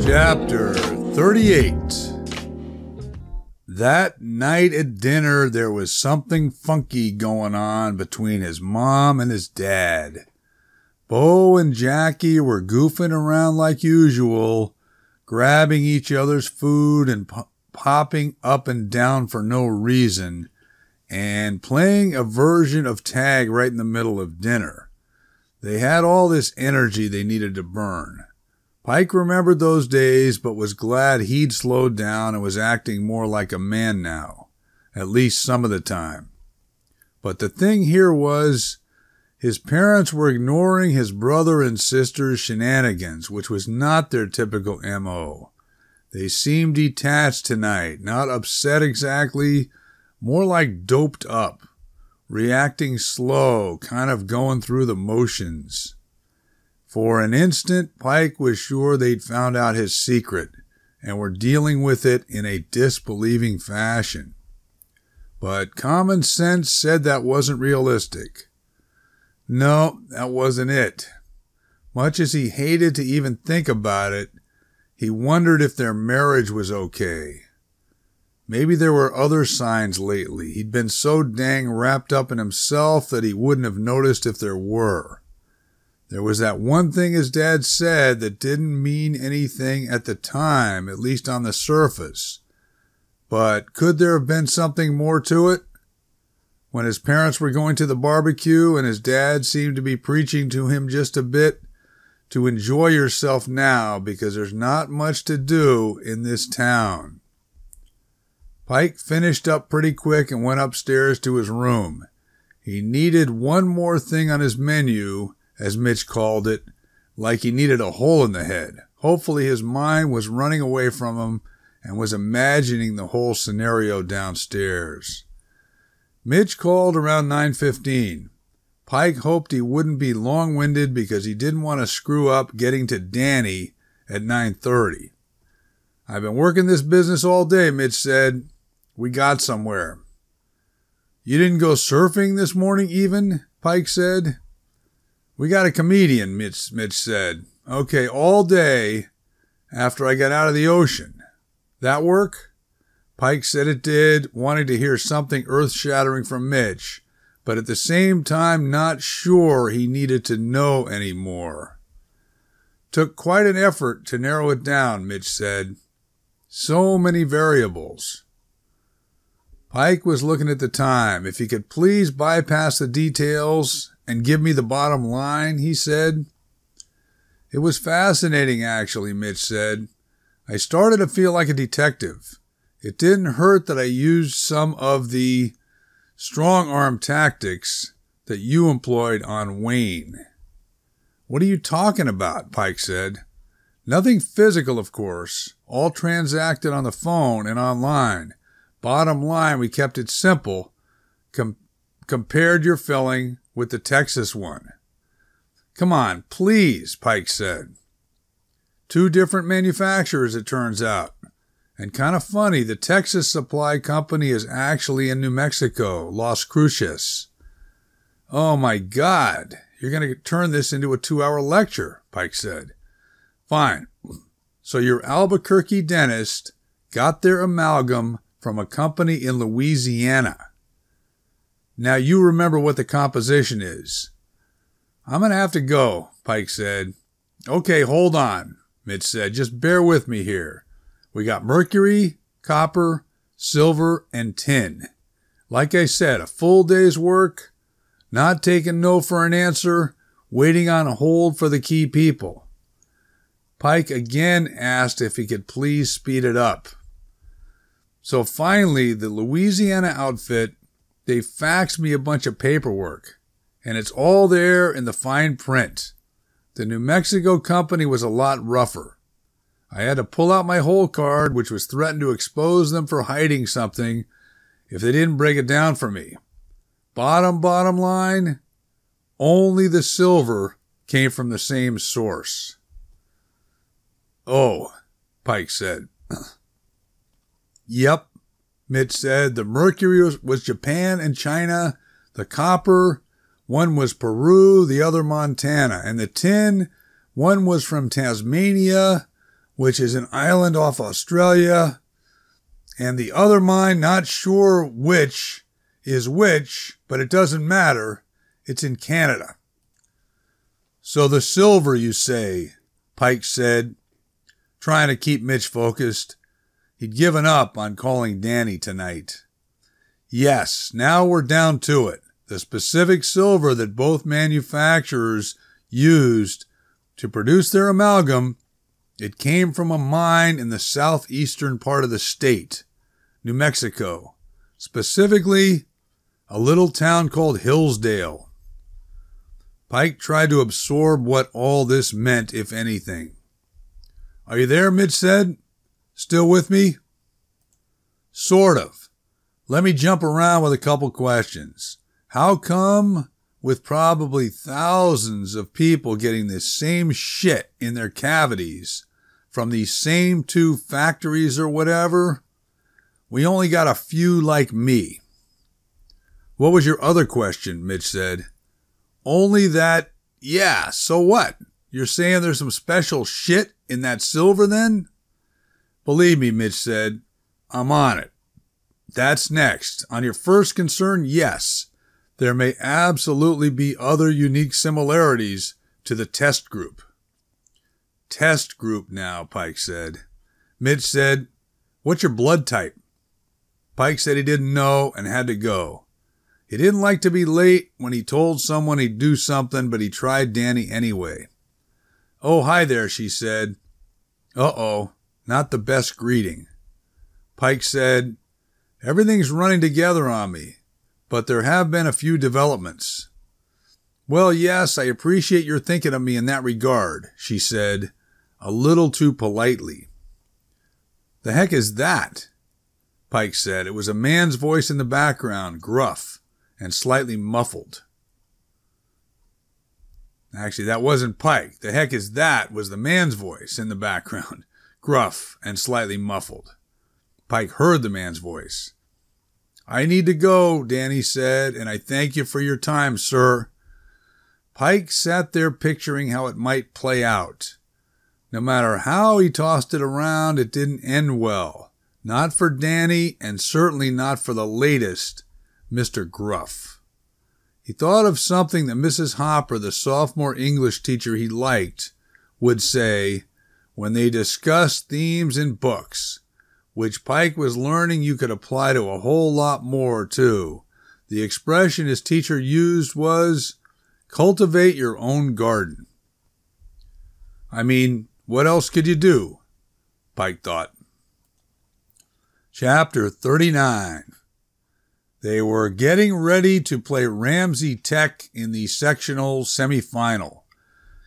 Chapter 38. That night at dinner, there was something funky going on between his mom and his dad. Bo and Jackie were goofing around like usual, grabbing each other's food and popping up and down for no reason, and playing a version of tag right in the middle of dinner. They had all this energy they needed to burn. Pike remembered those days, but was glad he'd slowed down and was acting more like a man now, at least some of the time. But the thing here was, his parents were ignoring his brother and sister's shenanigans, which was not their typical M.O. They seemed detached tonight, not upset exactly, more like doped up, reacting slow, kind of going through the motions. For an instant, Pike was sure they'd found out his secret and were dealing with it in a disbelieving fashion. But common sense said that wasn't realistic. No, that wasn't it. Much as he hated to even think about it, he wondered if their marriage was okay. Maybe there were other signs lately. He'd been so dang wrapped up in himself that he wouldn't have noticed if there were. There was that one thing his dad said that didn't mean anything at the time, at least on the surface. But could there have been something more to it? When his parents were going to the barbecue and his dad seemed to be preaching to him just a bit, to enjoy yourself now because there's not much to do in this town. Pike finished up pretty quick and went upstairs to his room. He needed one more thing on his menu, as Mitch called it, like he needed a hole in the head. Hopefully his mind was running away from him and was imagining the whole scenario downstairs. Mitch called around 9:15. Pike hoped he wouldn't be long-winded because he didn't want to screw up getting to Danny at 9:30. "I've been working this business all day," Mitch said. "We got somewhere." "You didn't go surfing this morning even?" Pike said. "We got a comedian," Mitch said. "Okay, all day after I got out of the ocean. That work?" Pike said it did, wanting to hear something earth-shattering from Mitch, but at the same time not sure he needed to know any more. "Took quite an effort to narrow it down," Mitch said. "So many variables." Pike was looking at the time. "If he could please bypass the details and give me the bottom line," he said. "It was fascinating, actually," Mitch said. "I started to feel like a detective. It didn't hurt that I used some of the strong-arm tactics that you employed on Wayne." "What are you talking about?" Pike said. "Nothing physical, of course. All transacted on the phone and online. Bottom line, we kept it simple. Compared your filling with the Texas one." "Come on, please," Pike said. "Two different manufacturers, it turns out. And kind of funny, the Texas supply company is actually in New Mexico, Las Cruces." "Oh my God, you're going to turn this into a 2-hour lecture," Pike said. "Fine. So your Albuquerque dentist got their amalgam from a company in Louisiana. Now you remember what the composition is." "I'm going to have to go," Pike said. "Okay, hold on," Mitch said. "Just bear with me here. We got mercury, copper, silver, and tin. Like I said, a full day's work, not taking no for an answer, waiting on hold for the key people." Pike again asked if he could please speed it up. So finally, the Louisiana outfit, they faxed me a bunch of paperwork, and it's all there in the fine print. The New Mexico company was a lot rougher. I had to pull out my hole card, which was threatened to expose them for hiding something if they didn't break it down for me. Bottom line, only the silver came from the same source." "Oh," Pike said. "Yep," Mitch said. "The mercury was Japan and China. The copper, one was Peru, the other Montana. And the tin, one was from Tasmania, which is an island off Australia, and the other mine, not sure which is which, but it doesn't matter. It's in Canada. So the silver, you say, Pike said, trying to keep Mitch focused. He'd given up on calling Danny tonight. Yes, now we're down to it. The specific silver that both manufacturers used to produce their amalgam, it came from a mine in the southeastern part of the state, New Mexico, specifically a little town called Hillsdale. Pike tried to absorb what all this meant, if anything. Are you there? Mitch said. Still with me? Sort of. Let me jump around with a couple questions. How come, with probably thousands of people getting this same shit in their cavities from these same two factories or whatever, we only got a few like me? What was your other question? Mitch said. Only that, yeah, so what? You're saying there's some special shit in that silver then? Believe me, Mitch said, I'm on it. That's next. On your first concern, yes, there may absolutely be other unique similarities to the test group. Test group now, Pike said. Mitch said, what's your blood type? Pike said he didn't know and had to go. He didn't like to be late when he told someone he'd do something, but he tried Danny anyway. Oh, hi there, she said. Uh-oh, not the best greeting. Pike said, everything's running together on me, but there have been a few developments. Well, yes, I appreciate your thinking of me in that regard, she said, a little too politely. The heck is that? Pike said. It was a man's voice in the background, gruff and slightly muffled. Actually, that wasn't Pike. The heck is that was the man's voice in the background, gruff and slightly muffled. Pike heard the man's voice. I need to go, Danny said, and I thank you for your time, sir. Pike sat there picturing how it might play out. No matter how he tossed it around, it didn't end well. Not for Danny, and certainly not for the latest, Mr. Gruff. He thought of something that Mrs. Hopper, the sophomore English teacher he liked, would say when they discussed themes in books, which Pike was learning you could apply to a whole lot more, too. The expression his teacher used was, cultivate your own garden. I mean, what else could you do? Pike thought. Chapter 39. They were getting ready to play Ramsey Tech in the sectional semifinal.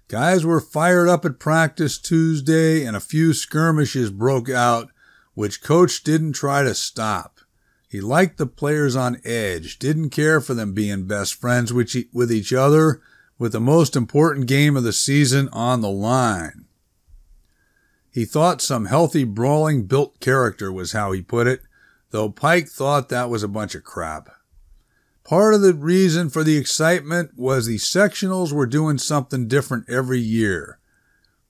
Guys were fired up at practice Tuesday, and a few skirmishes broke out, which Coach didn't try to stop. He liked the players on edge, didn't care for them being best friends with each other, with the most important game of the season on the line. He thought some healthy brawling built character was how he put it, though Pike thought that was a bunch of crap. Part of the reason for the excitement was the sectionals were doing something different every year.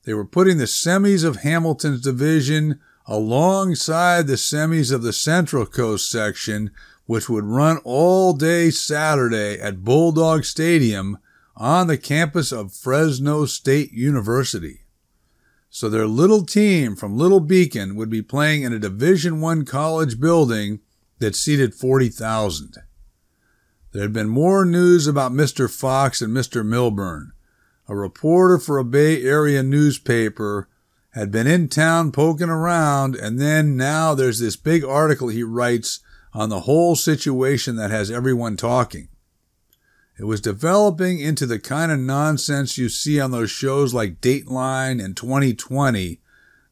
They were putting the semis of Hamilton's division alongside the semis of the Central Coast section, which would run all day Saturday at Bulldog Stadium on the campus of Fresno State University. So their little team from Little Beacon would be playing in a Division I college building that seated 40,000. There had been more news about Mr. Fox and Mr. Milburn. A reporter for a Bay Area newspaper had been in town poking around, and then now there's this big article he writes on the whole situation that has everyone talking. It was developing into the kind of nonsense you see on those shows like Dateline and 2020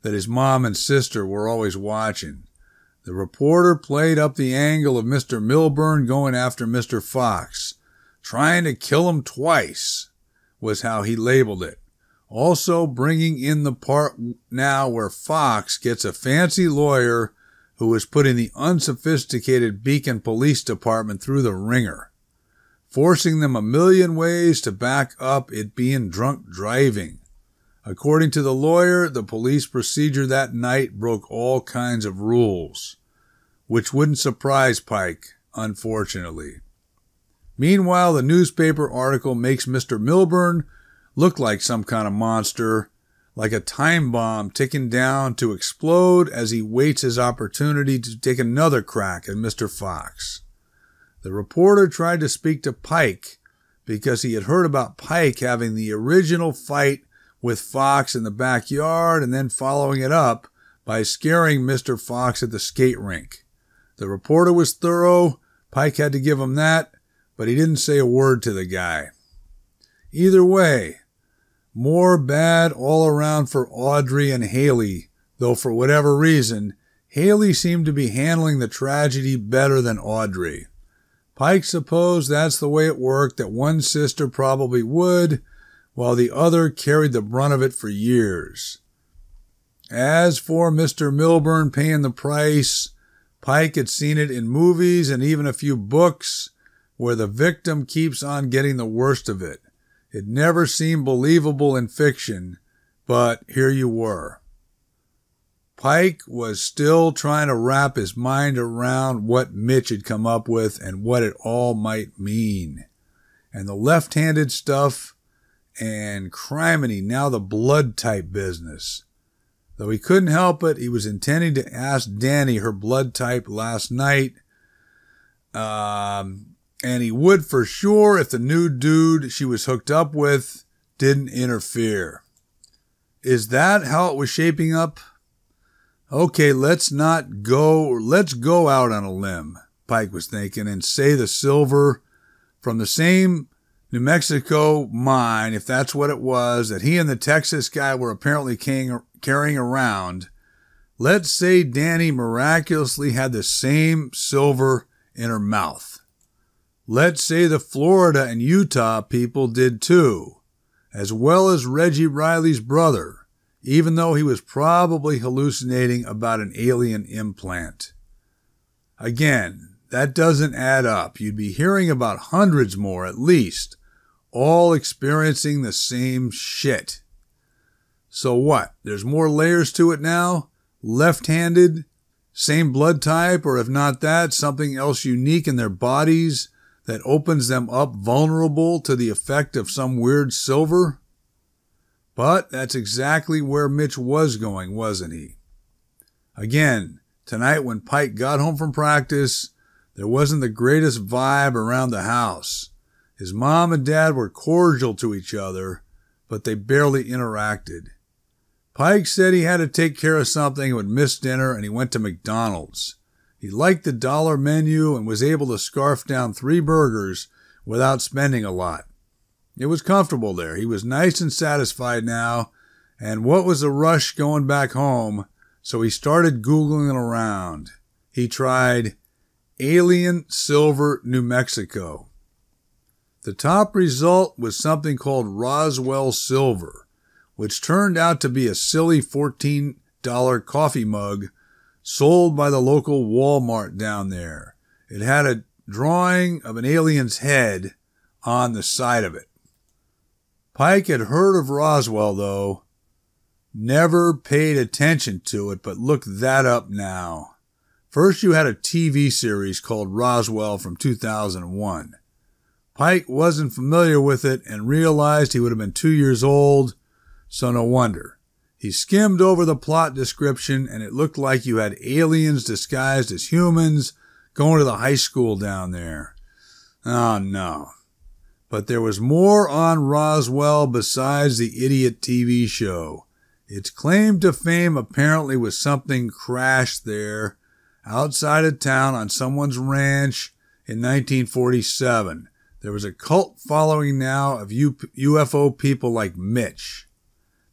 that his mom and sister were always watching. The reporter played up the angle of Mr. Milburn going after Mr. Fox. Trying to kill him twice was how he labeled it. Also bringing in the part now where Fox gets a fancy lawyer who is putting the unsophisticated Beacon Police Department through the ringer, forcing them a million ways to back up it being drunk driving. According to the lawyer, the police procedure that night broke all kinds of rules, which wouldn't surprise Pike, unfortunately. Meanwhile, the newspaper article makes Mr. Milburn look like some kind of monster, like a time bomb ticking down to explode as he waits his opportunity to take another crack at Mr. Fox. The reporter tried to speak to Pike because he had heard about Pike having the original fight with Fox in the backyard and then following it up by scaring Mr. Fox at the skate rink. The reporter was thorough. Pike had to give him that, but he didn't say a word to the guy. Either way, more bad all around for Audrey and Haley, though for whatever reason, Haley seemed to be handling the tragedy better than Audrey. Pike supposed that's the way it worked, that one sister probably would, while the other carried the brunt of it for years. As for Mr. Milburn paying the price, Pike had seen it in movies and even a few books where the victim keeps on getting the worst of it. It never seemed believable in fiction, but here you were. Pike was still trying to wrap his mind around what Mitch had come up with and what it all might mean. And the left-handed stuff, and criminy, now the blood type business. Though he couldn't help it, he was intending to ask Danny her blood type last night. And he would for sure if the new dude she was hooked up with didn't interfere. Is that how it was shaping up? Okay, let's go out on a limb, Pike was thinking, and say the silver from the same New Mexico mine, if that's what it was, that he and the Texas guy were apparently carrying around. Let's say Danny miraculously had the same silver in her mouth. Let's say the Florida and Utah people did too, as well as Reggie Riley's brother, even though he was probably hallucinating about an alien implant. Again, that doesn't add up. You'd be hearing about hundreds more at least, all experiencing the same shit. So what? There's more layers to it now? Left-handed? Same blood type? Or if not that, something else unique in their bodies that opens them up vulnerable to the effect of some weird silver? But that's exactly where Mitch was going, wasn't he? Again, tonight when Pike got home from practice, there wasn't the greatest vibe around the house. His mom and dad were cordial to each other, but they barely interacted. Pike said he had to take care of something and would miss dinner, and he went to McDonald's. He liked the dollar menu and was able to scarf down 3 burgers without spending a lot. It was comfortable there. He was nice and satisfied now, and what was the rush going back home, so he started Googling around. He tried Alien Silver, New Mexico. The top result was something called Roswell Silver, which turned out to be a silly $14 coffee mug sold by the local Walmart down there. It had a drawing of an alien's head on the side of it. Pike had heard of Roswell, though. Never paid attention to it, but look that up now. First, you had a TV series called Roswell from 2001. Pike wasn't familiar with it and realized he would have been 2 years old, so no wonder. He skimmed over the plot description, and it looked like you had aliens disguised as humans going to the high school down there. Oh, no. But there was more on Roswell besides the idiot TV show. Its claim to fame apparently was something crashed there outside of town on someone's ranch in 1947. There was a cult following now of UFO people like Mitch.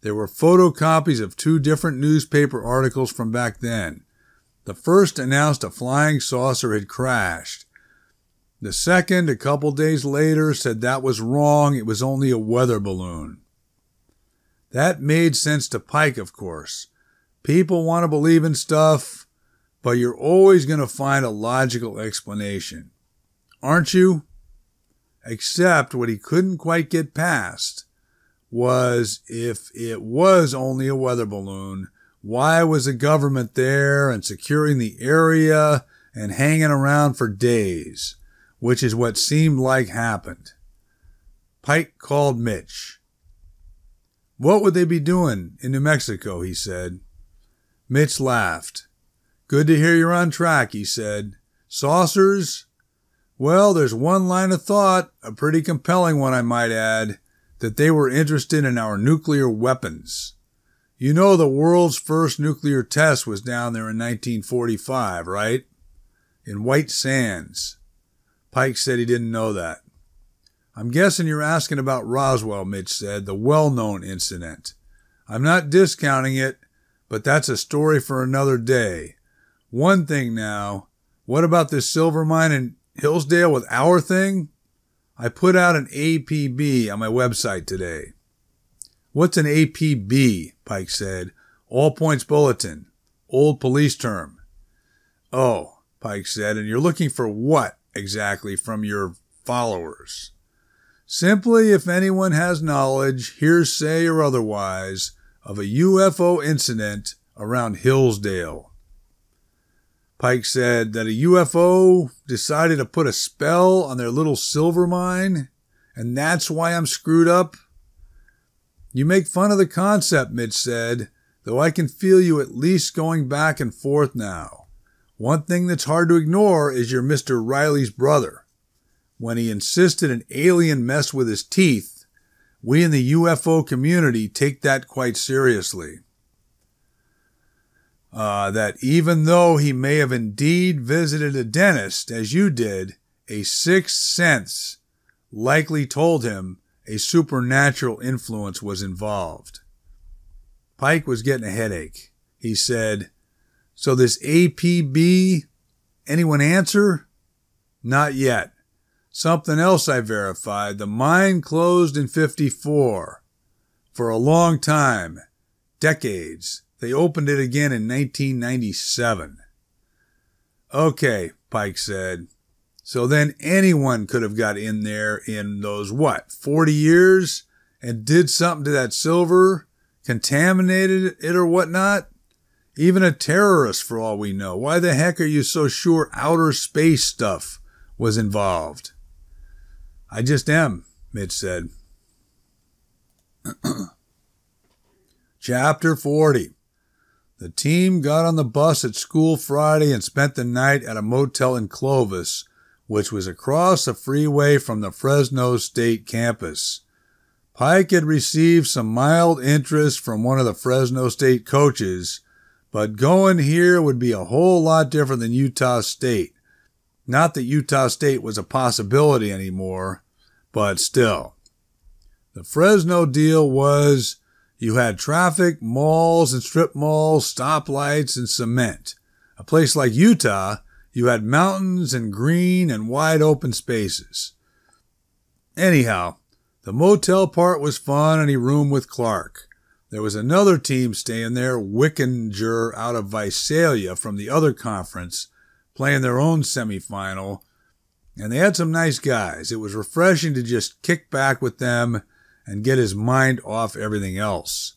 There were photocopies of 2 different newspaper articles from back then. The first announced a flying saucer had crashed. The second, a couple days later, said that was wrong. It was only a weather balloon. That made sense to Pike, of course. People want to believe in stuff, but you're always going to find a logical explanation. Aren't you? Except what he couldn't quite get past was, if it was only a weather balloon, why was the government there and securing the area and hanging around for days, which is what seemed like happened. Pike called Mitch. What would they be doing in New Mexico, he said. Mitch laughed. Good to hear you're on track, he said. Saucers? Well, there's one line of thought, a pretty compelling one I might add, that they were interested in our nuclear weapons. You know the world's first nuclear test was down there in 1945, right? In White Sands. Pike said he didn't know that. I'm guessing you're asking about Roswell, Mitch said, the well-known incident. I'm not discounting it, but that's a story for another day. One thing now, what about this silver mine in Hillsdale with our thing? I put out an APB on my website today. What's an APB? Pike said. All Points Bulletin. Old police term. Oh, Pike said, and you're looking for what exactly from your followers? Simply if anyone has knowledge, hearsay or otherwise, of a UFO incident around Hillsdale. Pike said that a UFO decided to put a spell on their little silver mine, and that's why I'm screwed up. You make fun of the concept, Mitch said, though I can feel you at least going back and forth now. One thing that's hard to ignore is your Mr. Riley's brother. When he insisted an alien messed with his teeth, we in the UFO community take that quite seriously. That even though he may have indeed visited a dentist, as you did, a sixth sense likely told him a supernatural influence was involved. Pike was getting a headache. He said, So this APB, anyone answer? Not yet. Something else I verified. The mine closed in 1954. For a long time. Decades. They opened it again in 1997. Okay, Pike said. So then anyone could have got in there in those, 40 years and did something to that silver, contaminated it or whatnot? Even a terrorist for all we know. Why the heck are you so sure outer space stuff was involved? I just am, Mitch said. Chapter 40. The team got on the bus at school Friday and spent the night at a motel in Clovis, which was across the freeway from the Fresno State campus. Pike had received some mild interest from one of the Fresno State coaches, but going here would be a whole lot different than Utah State. Not that Utah State was a possibility anymore, but still. The Fresno deal was you had traffic, malls and strip malls, stoplights and cement. A place like Utah, you had mountains and green and wide open spaces. Anyhow, the motel part was fun and he roomed with Clark. There was another team staying there, Wickinger out of Visalia from the other conference, playing their own semifinal, and they had some nice guys. It was refreshing to just kick back with them and get his mind off everything else.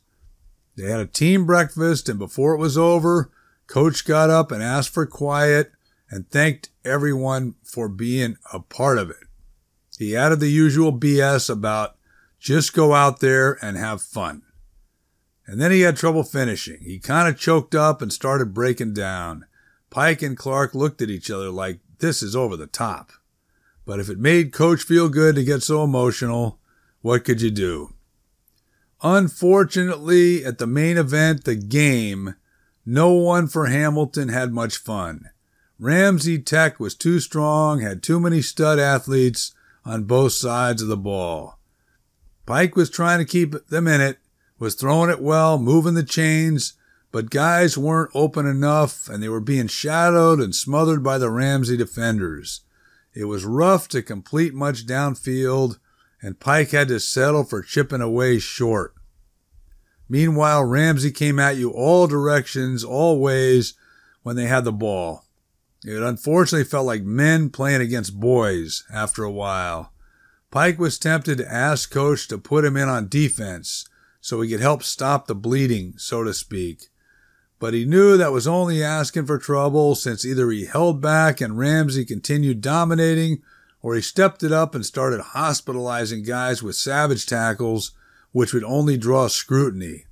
They had a team breakfast, and before it was over, Coach got up and asked for quiet and thanked everyone for being a part of it. He added the usual BS about just go out there and have fun. And then he had trouble finishing. He kind of choked up and started breaking down. Pike and Clark looked at each other like, this is over the top. But if it made Coach feel good to get so emotional, what could you do? Unfortunately, at the main event, the game, no one for Hamilton had much fun. Ramsey Tech was too strong, had too many stud athletes on both sides of the ball. Pike was trying to keep them in it, was throwing it well, moving the chains, but guys weren't open enough and they were being shadowed and smothered by the Ramsey defenders. It was rough to complete much downfield, and Pike had to settle for chipping away short. Meanwhile, Ramsey came at you all directions, all ways when they had the ball. It unfortunately felt like men playing against boys after a while. Pike was tempted to ask Coach to put him in on defense so he could help stop the bleeding, so to speak. But he knew that was only asking for trouble, since either he held back and Ramsey continued dominating, or he stepped it up and started hospitalizing guys with savage tackles, which would only draw scrutiny.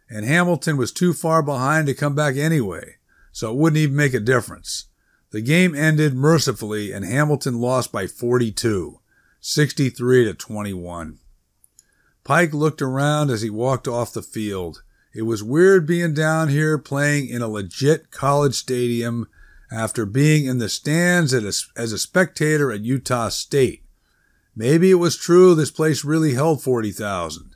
And Hamilton was too far behind to come back anyway, so it wouldn't even make a difference. The game ended mercifully and Hamilton lost by 42, 63-21. Pike looked around as he walked off the field. It was weird being down here playing in a legit college stadium after being in the stands as a spectator at Utah State. Maybe it was true this place really held 40,000.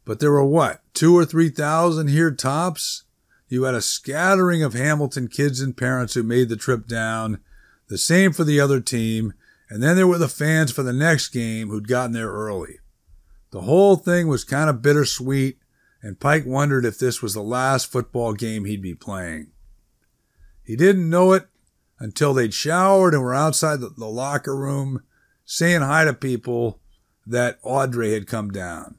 But there were what, 2,000 or 3,000 here tops? You had a scattering of Hamilton kids and parents who made the trip down, the same for the other team, and then there were the fans for the next game who'd gotten there early. The whole thing was kind of bittersweet, and Pike wondered if this was the last football game he'd be playing. He didn't know it until they'd showered and were outside the locker room saying hi to people that Audrey had come down.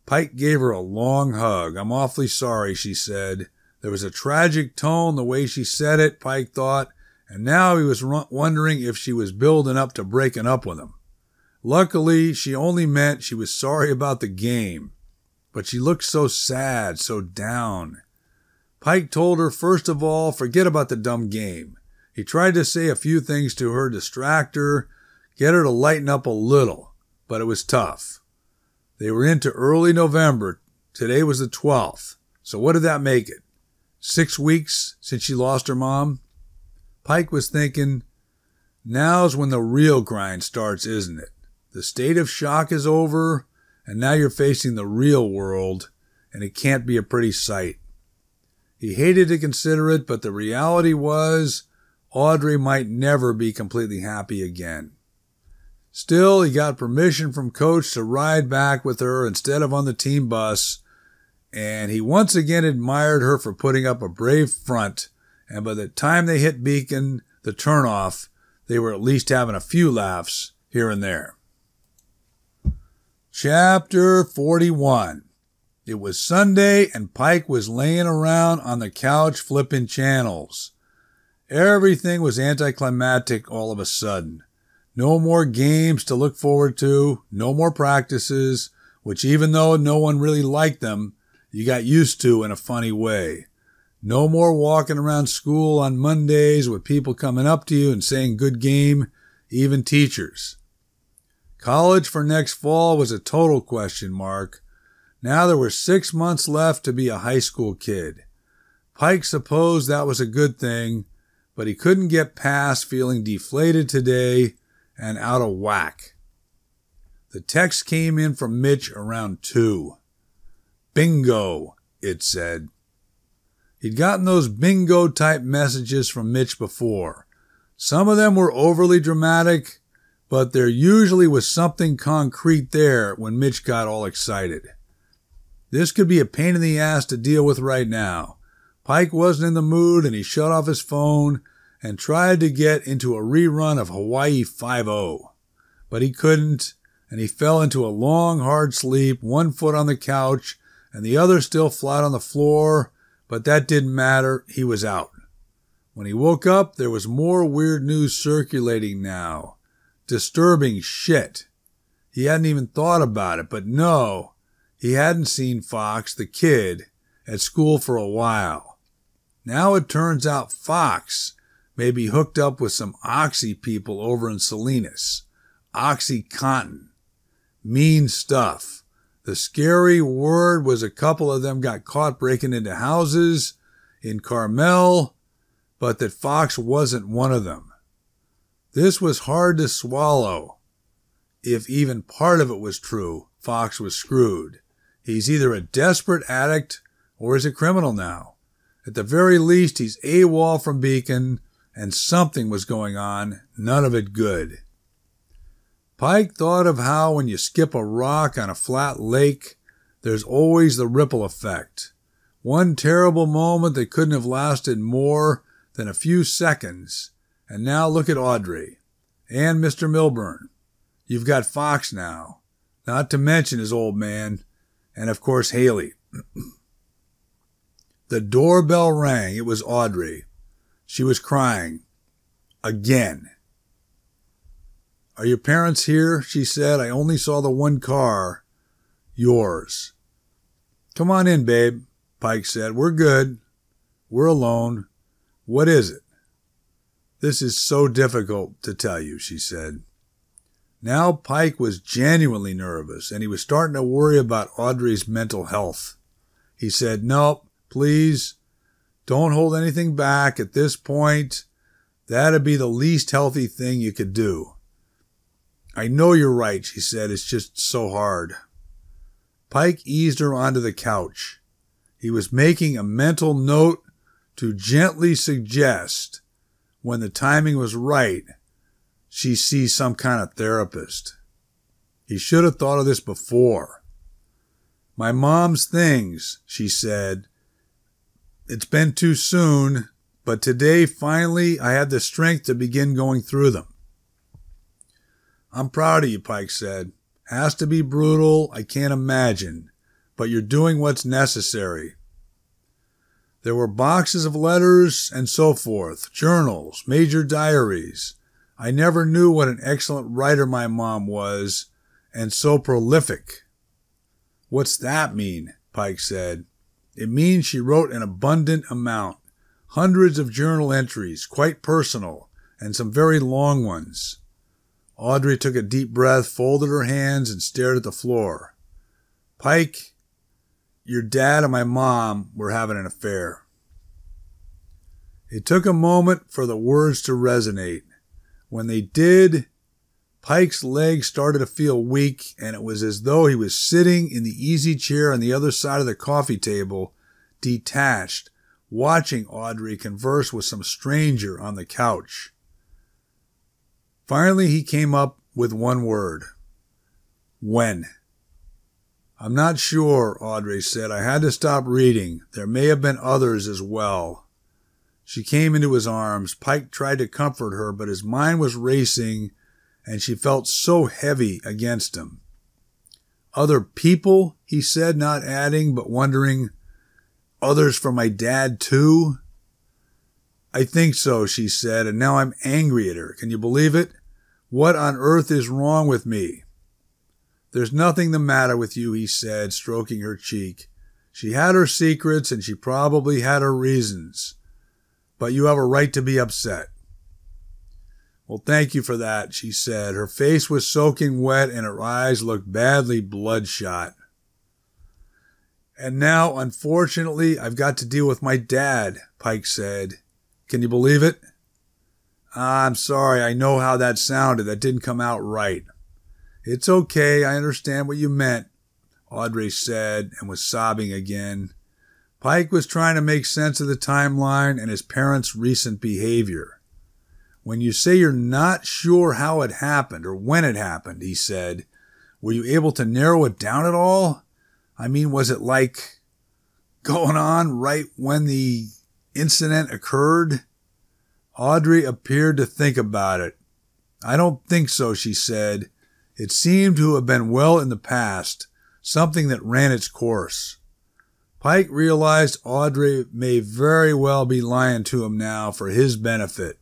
Pike gave her a long hug. "I'm awfully sorry," she said. There was a tragic tone the way she said it, Pike thought, and now he was wondering if she was building up to breaking up with him. Luckily, she only meant she was sorry about the game, but she looked so sad, so down. Pike told her, first of all, forget about the dumb game. He tried to say a few things to her, distract her, get her to lighten up a little, but it was tough. They were into early November. Today was the 12th. So what did that make it? 6 weeks since she lost her mom? Pike was thinking, now's when the real grind starts, isn't it? The state of shock is over, and now you're facing the real world, and it can't be a pretty sight. He hated to consider it, but the reality was Audrey might never be completely happy again. Still, he got permission from Coach to ride back with her instead of on the team bus, and he once again admired her for putting up a brave front, and by the time they hit Beacon, the turnoff, they were at least having a few laughs here and there. Chapter 41. It was Sunday, and Pike was laying around on the couch flipping channels. Everything was anticlimactic all of a sudden. No more games to look forward to, no more practices, which even though no one really liked them, you got used to in a funny way. No more walking around school on Mondays with people coming up to you and saying good game, even teachers. College for next fall was a total question mark. Now there were 6 months left to be a high school kid. Pike supposed that was a good thing, but he couldn't get past feeling deflated today and out of whack. The text came in from Mitch around 2. Bingo, it said. He'd gotten those bingo-type messages from Mitch before. Some of them were overly dramatic, but there usually was something concrete there when Mitch got all excited. This could be a pain in the ass to deal with right now. Pike wasn't in the mood, and he shut off his phone and tried to get into a rerun of Hawaii 5-0. But he couldn't, and he fell into a long, hard sleep, one foot on the couch and the other still flat on the floor, but that didn't matter. He was out. When he woke up, there was more weird news circulating now. Disturbing shit. He hadn't even thought about it, but no, he hadn't seen Fox, the kid, at school for a while. Now it turns out Fox may be hooked up with some Oxy people over in Salinas. OxyContin. Mean stuff. The scary word was a couple of them got caught breaking into houses in Carmel, but that Fox wasn't one of them. This was hard to swallow. If even part of it was true, Fox was screwed. He's either a desperate addict or he's a criminal now. At the very least, he's AWOL from Beacon, and something was going on, none of it good. Pike thought of how when you skip a rock on a flat lake, there's always the ripple effect. One terrible moment that couldn't have lasted more than a few seconds. And now look at Audrey. And Mr. Milburn. You've got Fox now, not to mention his old man, and of course Haley. The doorbell rang. It was Audrey. She was crying. Again. Are your parents here? She said. I only saw the one car. Yours. Come on in, babe, Pike said. We're good. We're alone. What is it? This is so difficult to tell you, she said. Now Pike was genuinely nervous, and he was starting to worry about Audrey's mental health. He said, nope, please, don't hold anything back at this point. That'd be the least healthy thing you could do. I know you're right, she said. It's just so hard. Pike eased her onto the couch. He was making a mental note to gently suggest, when the timing was right, she see some kind of therapist. He should have thought of this before. My mom's things, she said. It's been too soon, but today, finally, I had the strength to begin going through them. I'm proud of you, Pike said. Has to be brutal, I can't imagine, but you're doing what's necessary. There were boxes of letters and so forth, journals, major diaries. I never knew what an excellent writer my mom was, and so prolific. What's that mean? Pike said. It means she wrote an abundant amount, hundreds of journal entries, quite personal, and some very long ones. Audrey took a deep breath, folded her hands, and stared at the floor. Pike, your dad and my mom were having an affair. It took a moment for the words to resonate. When they did, Pike's legs started to feel weak, and it was as though he was sitting in the easy chair on the other side of the coffee table, detached, watching Audrey converse with some stranger on the couch. Finally, he came up with one word. When? I'm not sure, Audrey said. I had to stop reading. There may have been others as well. She came into his arms. Pike tried to comfort her, but his mind was racing, and she felt so heavy against him. Other people, he said, not adding, but wondering, others for my dad too? I think so, she said, and now I'm angry at her. Can you believe it? What on earth is wrong with me? There's nothing the matter with you, he said, stroking her cheek. She had her secrets, and she probably had her reasons. But you have a right to be upset. Well, thank you for that, she said. Her face was soaking wet, and her eyes looked badly bloodshot. And now, unfortunately, I've got to deal with my dad, Pike said. Can you believe it? I'm sorry, I know how that sounded. That didn't come out right. It's okay, I understand what you meant, Audrey said, and was sobbing again. Pike was trying to make sense of the timeline and his parents' recent behavior. When you say you're not sure how it happened or when it happened, he said, were you able to narrow it down at all? I mean, was it like going on right when the incident occurred? Audrey appeared to think about it. I don't think so, she said. It seemed to have been well in the past, something that ran its course. Pike realized Audrey may very well be lying to him now for his benefit.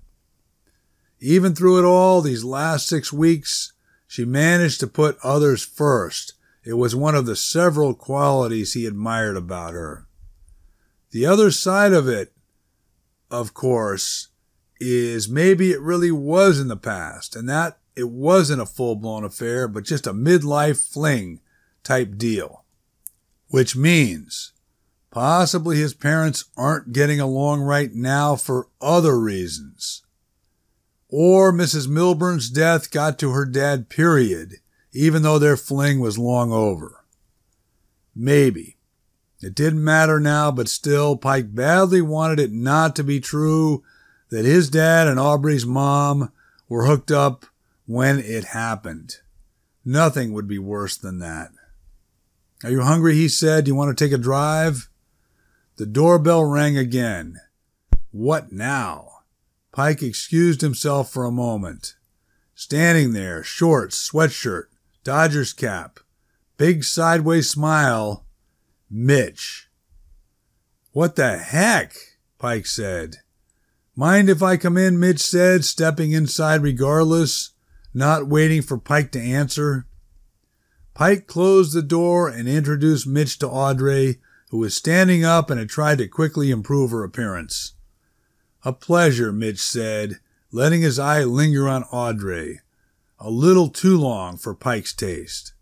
Even through it all, these last 6 weeks, she managed to put others first. It was one of the several qualities he admired about her. The other side of it, of course, is maybe it really was in the past, and that it wasn't a full-blown affair, but just a midlife fling type deal. Which means possibly his parents aren't getting along right now for other reasons. Or Mrs. Milburn's death got to her dad, period, even though their fling was long over. Maybe. It didn't matter now, but still, Pike badly wanted it not to be true that his dad and Aubrey's mom were hooked up when it happened. Nothing would be worse than that. Are you hungry? He said. Do you want to take a drive? The doorbell rang again. What now? Pike excused himself for a moment. Standing there, shorts, sweatshirt, Dodgers cap, big sideways smile, Mitch. "What the heck?" Pike said. "Mind if I come in?" Mitch said, stepping inside regardless, not waiting for Pike to answer. Pike closed the door and introduced Mitch to Audrey, who was standing up and had tried to quickly improve her appearance. "A pleasure," Mitch said, letting his eye linger on Audrey. A little too long for Pike's taste.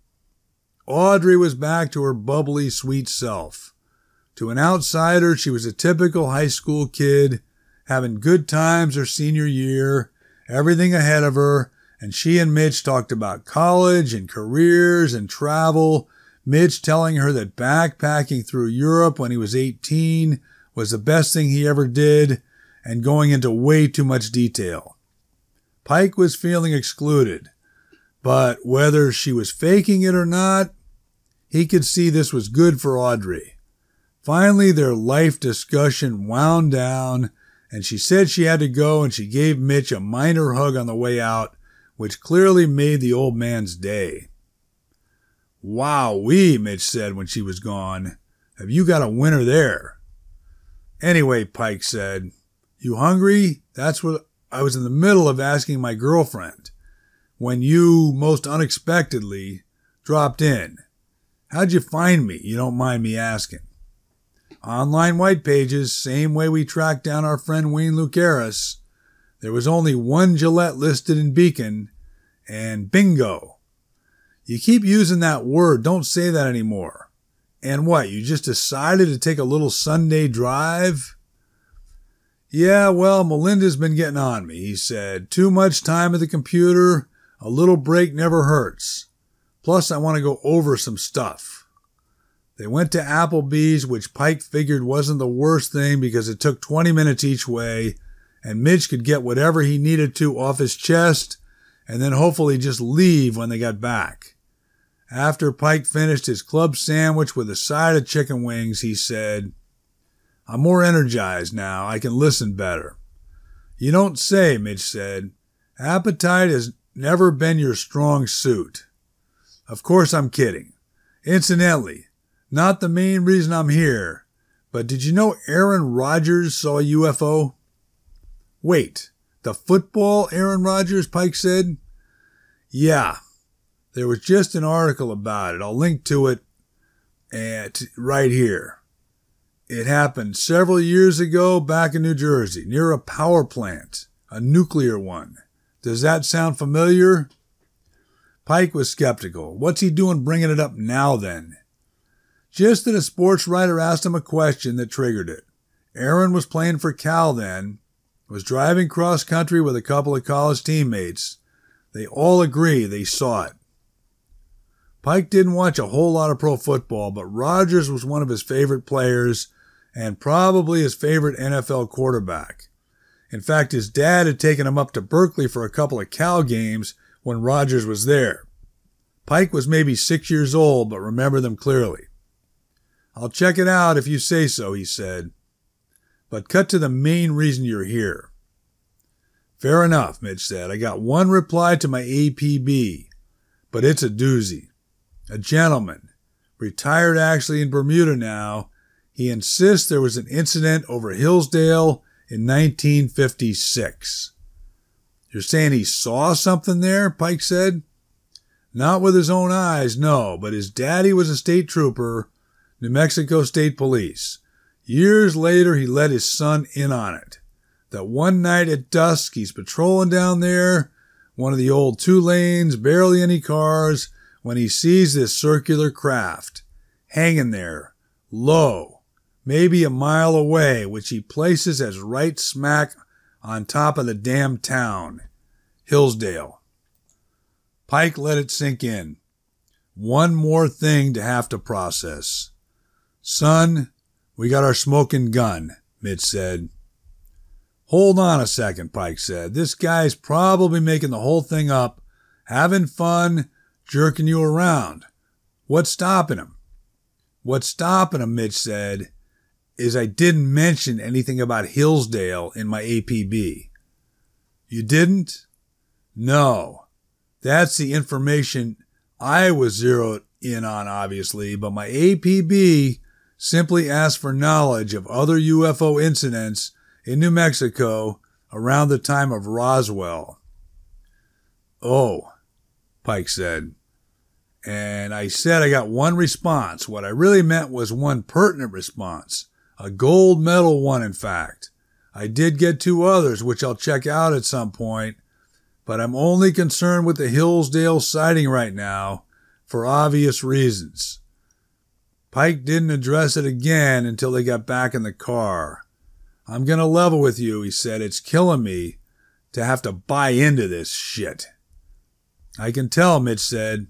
Audrey was back to her bubbly, sweet self. To an outsider, she was a typical high school kid, having good times her senior year, everything ahead of her, and she and Mitch talked about college and careers and travel, Mitch telling her that backpacking through Europe when he was 18 was the best thing he ever did, and going into way too much detail. Pike was feeling excluded, but whether she was faking it or not, he could see this was good for Audrey. Finally, their life discussion wound down, and she said she had to go, and she gave Mitch a minor hug on the way out, which clearly made the old man's day. "Wowee," Mitch said when she was gone. "Have you got a winner there?" "Anyway," Pike said, "you hungry? That's what I was in the middle of asking my girlfriend when you, most unexpectedly, dropped in. How'd you find me? You don't mind me asking." "Online white pages, same way we tracked down our friend Wayne Lucaris. There was only one Gillette listed in Beacon, and bingo." "You keep using that word. Don't say that anymore. And what, you just decided to take a little Sunday drive?" "Yeah, well, Melinda's been getting on me," he said. "Too much time at the computer. A little break never hurts. Plus, I want to go over some stuff." They went to Applebee's, which Pike figured wasn't the worst thing because it took 20 minutes each way, and Mitch could get whatever he needed to off his chest and then hopefully just leave when they got back. After Pike finished his club sandwich with a side of chicken wings, he said, "I'm more energized now. I can listen better." "You don't say," Mitch said. "Appetite has never been your strong suit." "Of course I'm kidding. Incidentally, not the main reason I'm here, but did you know Aaron Rodgers saw a UFO?" "Wait, the football Aaron Rodgers?" Pike said. "Yeah, there was just an article about it. I'll link to it right here. It happened several years ago back in New Jersey, near a power plant, a nuclear one. Does that sound familiar?" Pike was skeptical. What's he doing bringing it up now then? Just that a sports writer asked him a question that triggered it. Aaron was playing for Cal then, was driving cross country with a couple of college teammates. They all agree they saw it. Pike didn't watch a whole lot of pro football, but Rodgers was one of his favorite players and probably his favorite NFL quarterback. In fact, his dad had taken him up to Berkeley for a couple of Cal games when Rodgers was there. Pike was maybe 6 years old, but remembered them clearly. "I'll check it out if you say so," he said. "But cut to the main reason you're here." "Fair enough," Mitch said. "I got one reply to my APB, but it's a doozy. A gentleman, retired actually in Bermuda now, he insists there was an incident over Hillsdale in 1956. "You're saying he saw something there?" Pike said. "Not with his own eyes, no, but his daddy was a state trooper, New Mexico State Police. Years later, he let his son in on it. That one night at dusk, he's patrolling down there, one of the old 2 lanes, barely any cars, when he sees this circular craft, hanging there, low, maybe a mile away, which he places as right smack on top of the damn town, Hillsdale." Pike let it sink in. One more thing to have to process. "Son, we got our smoking gun," Mitch said. "Hold on a second," Pike said. "This guy's probably making the whole thing up, having fun, jerking you around. What's stopping him?" "What's stopping him," Mitch said, "is I didn't mention anything about Hillsdale in my APB." "You didn't?" "No. That's the information I was zeroed in on, obviously, but my APB simply asked for knowledge of other UFO incidents in New Mexico around the time of Roswell. Oh, Pike said. And I said I got one response. What I really meant was one pertinent response. A gold medal one, in fact. I did get 2 others, which I'll check out at some point, but I'm only concerned with the Hillsdale sighting right now for obvious reasons. Pike didn't address it again until they got back in the car. I'm going to level with you, he said. It's killing me to have to buy into this shit. I can tell, Mitch said.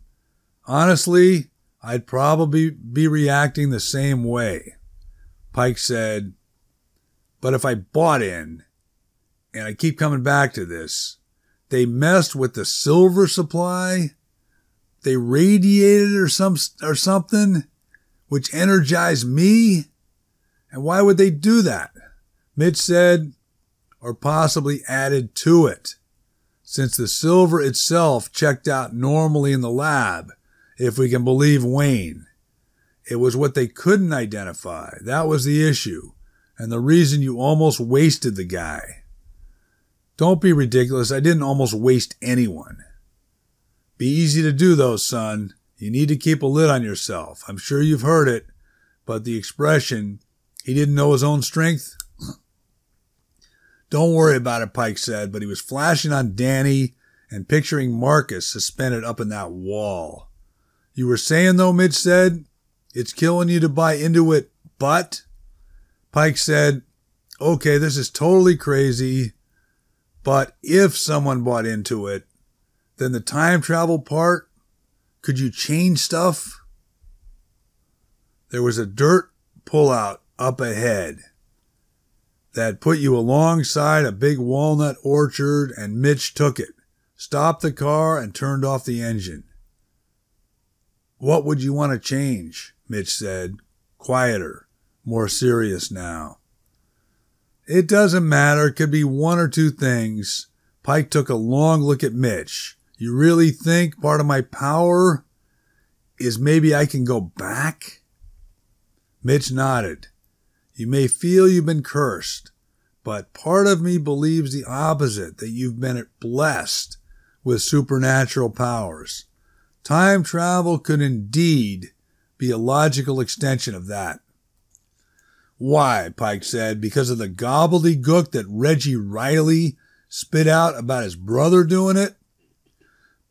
Honestly, I'd probably be reacting the same way. Pike said, but if I bought in, and I keep coming back to this, they messed with the silver supply, they radiated or something, which energized me, and why would they do that? Mitch said, or possibly added to it, since the silver itself checked out normally in the lab, if we can believe Wayne. It was what they couldn't identify. That was the issue, and the reason you almost wasted the guy. Don't be ridiculous. I didn't almost waste anyone. Be easy to do, though, son. You need to keep a lid on yourself. I'm sure you've heard it, but the expression, he didn't know his own strength? Don't worry about it, Pike said, but he was flashing on Danny and picturing Marcus suspended up in that wall. You were saying, though, Mitch said, it's killing you to buy into it, but? Pike said, okay, this is totally crazy, but if someone bought into it, then the time travel part, could you change stuff? There was a dirt pullout up ahead that put you alongside a big walnut orchard, and Mitch took it, stopped the car, and turned off the engine. What would you want to change? Mitch said, quieter, more serious now. It doesn't matter. It could be 1 or 2 things. Pike took a long look at Mitch. You really think part of my power is maybe I can go back? Mitch nodded. You may feel you've been cursed, but part of me believes the opposite, that you've been blessed with supernatural powers. Time travel could indeed be a logical extension of that. Why, Pike said, because of the gobbledygook that Reggie Riley spit out about his brother doing it?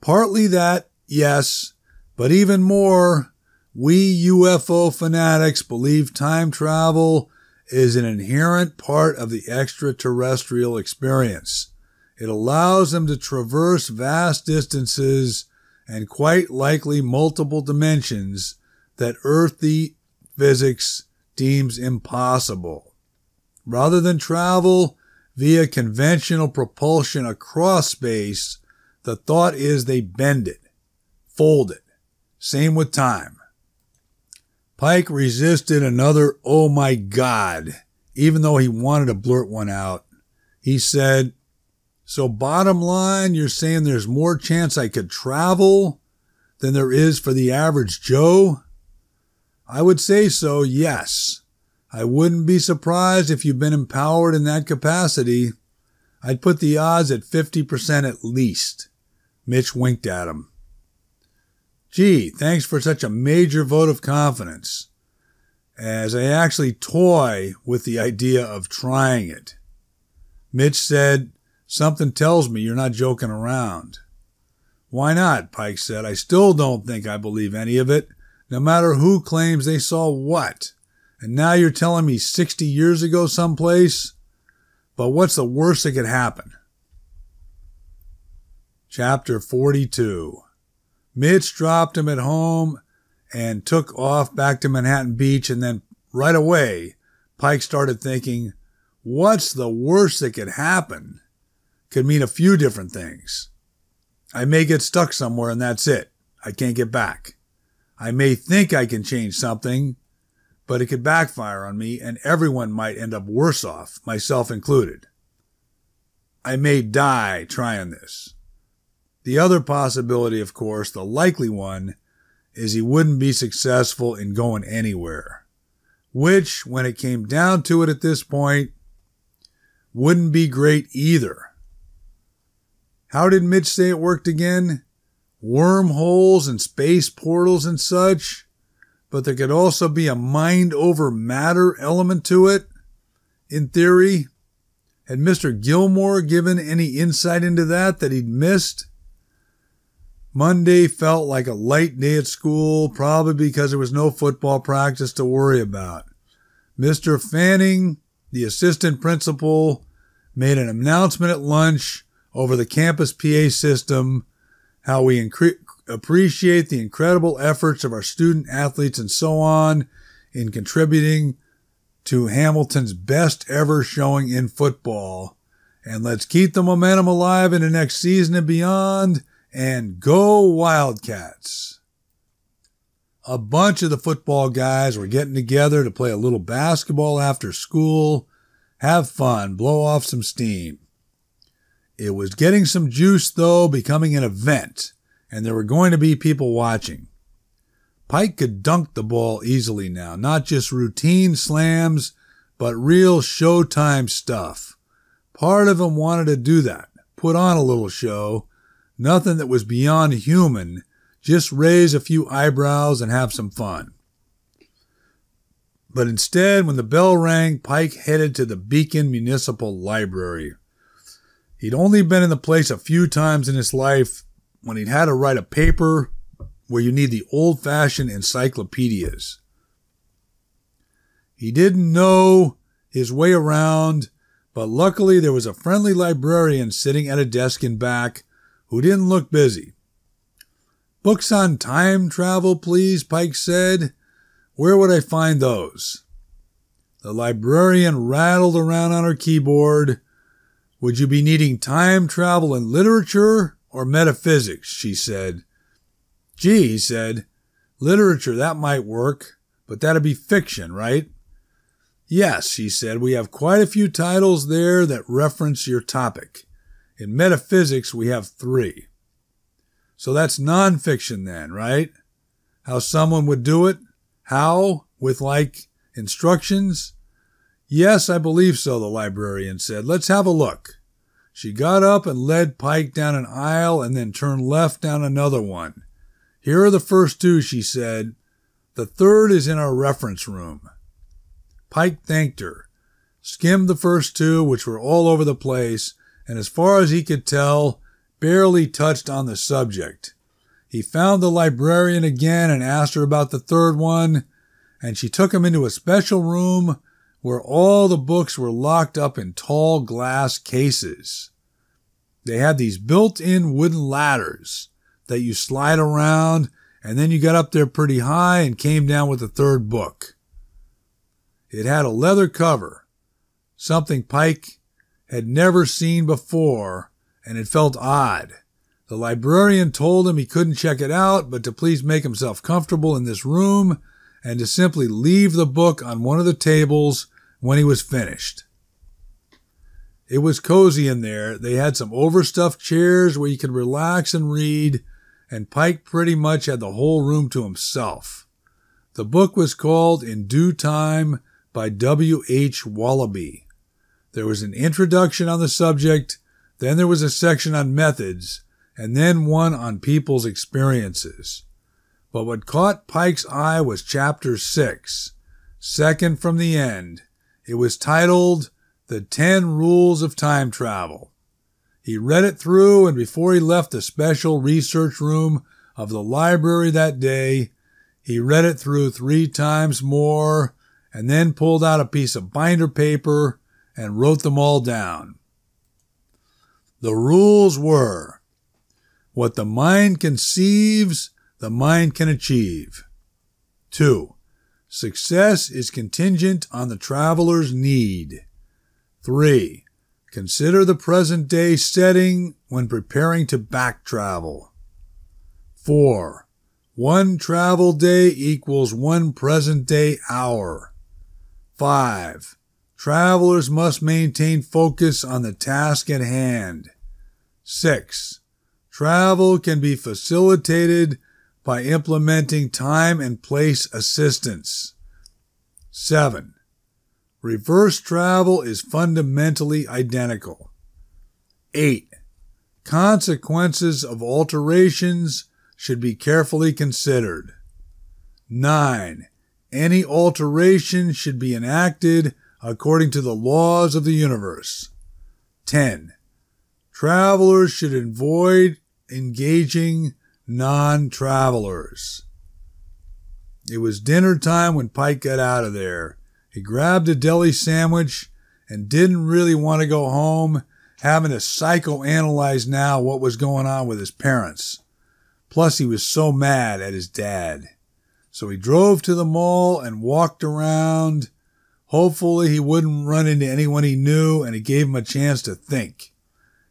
Partly that, yes, but even more, we UFO fanatics believe time travel is an inherent part of the extraterrestrial experience. It allows them to traverse vast distances and quite likely multiple dimensions that earthly physics deems impossible. Rather than travel via conventional propulsion across space, the thought is they bend it, fold it. Same with time. Pike resisted another "oh my God," even though he wanted to blurt one out. He said, so bottom line, you're saying there's more chance I could travel than there is for the average Joe? I would say so, yes. I wouldn't be surprised if you've been empowered in that capacity. I'd put the odds at 50% at least. Mitch winked at him. Gee, thanks for such a major vote of confidence, as I actually toy with the idea of trying it. Mitch said, something tells me you're not joking around. Why not? Pike said. I still don't think I believe any of it, no matter who claims they saw what. And now you're telling me 60 years ago someplace? But what's the worst that could happen? Chapter 42. Mitch dropped him at home and took off back to Manhattan Beach, and then right away, Pike started thinking, what's the worst that could happen? Could mean a few different things. I may get stuck somewhere and that's it. I can't get back. I may think I can change something, but it could backfire on me and everyone might end up worse off, myself included. I may die trying this. The other possibility, of course, the likely one, is he wouldn't be successful in going anywhere. Which, when it came down to it at this point, wouldn't be great either. How did Mitch say it worked again? Wormholes and space portals and such? But there could also be a mind over matter element to it, in theory. Had Mr. Gilmore given any insight into that he'd missed? Monday felt like a light day at school, probably because there was no football practice to worry about. Mr. Fanning, the assistant principal, made an announcement at lunch over the campus PA system, how we appreciate the incredible efforts of our student athletes and so on in contributing to Hamilton's best ever showing in football. And let's keep the momentum alive in the next season and beyond, and go Wildcats. A bunch of the football guys were getting together to play a little basketball after school, have fun, blow off some steam. It was getting some juice, though, becoming an event, and there were going to be people watching. Pike could dunk the ball easily now, not just routine slams, but real showtime stuff. Part of him wanted to do that, put on a little show, nothing that was beyond human, just raise a few eyebrows and have some fun. But instead, when the bell rang, Pike headed to the Beacon Municipal Library. He'd only been in the place a few times in his life when he'd had to write a paper where you need the old-fashioned encyclopedias. He didn't know his way around, but luckily there was a friendly librarian sitting at a desk in back who didn't look busy. "Books on time travel, please," Pike said. "Where would I find those?" The librarian rattled around on her keyboard. "Would you be needing time travel in literature or metaphysics?" she said. "Gee," he said, "literature, that might work, but that'd be fiction, right?" "Yes," she said, "we have quite a few titles there that reference your topic. In metaphysics, we have 3. So that's nonfiction then, right? How someone would do it? How? With, like, instructions?" "Yes, I believe so," the librarian said. "Let's have a look." She got up and led Pike down an aisle and then turned left down another one. "Here are the first 2, she said. The third is in our reference room." Pike thanked her, skimmed the first 2, which were all over the place, and as far as he could tell, barely touched on the subject. He found the librarian again and asked her about the third one, and she took him into a special room where all the books were locked up in tall glass cases. They had these built-in wooden ladders that you slide around, and then you got up there pretty high and came down with the third book. It had a leather cover, something Pike had never seen before, and it felt odd. The librarian told him he couldn't check it out, but to please make himself comfortable in this room and to simply leave the book on one of the tables when he was finished. It was cozy in there. They had some overstuffed chairs where you could relax and read, and Pike pretty much had the whole room to himself. The book was called In Due Time by W.H. Wallaby. There was an introduction on the subject, then there was a section on methods, and then one on people's experiences. But what caught Pike's eye was chapter 6, second from the end. It was titled The 10 Rules of Time Travel. He read it through, and before he left the special research room of the library that day, he read it through 3 times more, and then pulled out a piece of binder paper and wrote them all down. The rules were: what the mind conceives, the mind can achieve. 2. Success is contingent on the traveler's need. 3. Consider the present day setting when preparing to back travel. 4. 1 travel day equals 1 present day hour. 5. Travelers must maintain focus on the task at hand. 6. Travel can be facilitated by implementing time and place assistance. 7. Reverse travel is fundamentally identical. 8. Consequences of alterations should be carefully considered. 9. Any alteration should be enacted according to the laws of the universe. 10. Travelers should avoid engaging non-travelers. It was dinner time when Pike got out of there. He grabbed a deli sandwich and didn't really want to go home, having to psychoanalyze now what was going on with his parents. Plus, he was so mad at his dad. So he drove to the mall and walked around. Hopefully, he wouldn't run into anyone he knew, and it gave him a chance to think.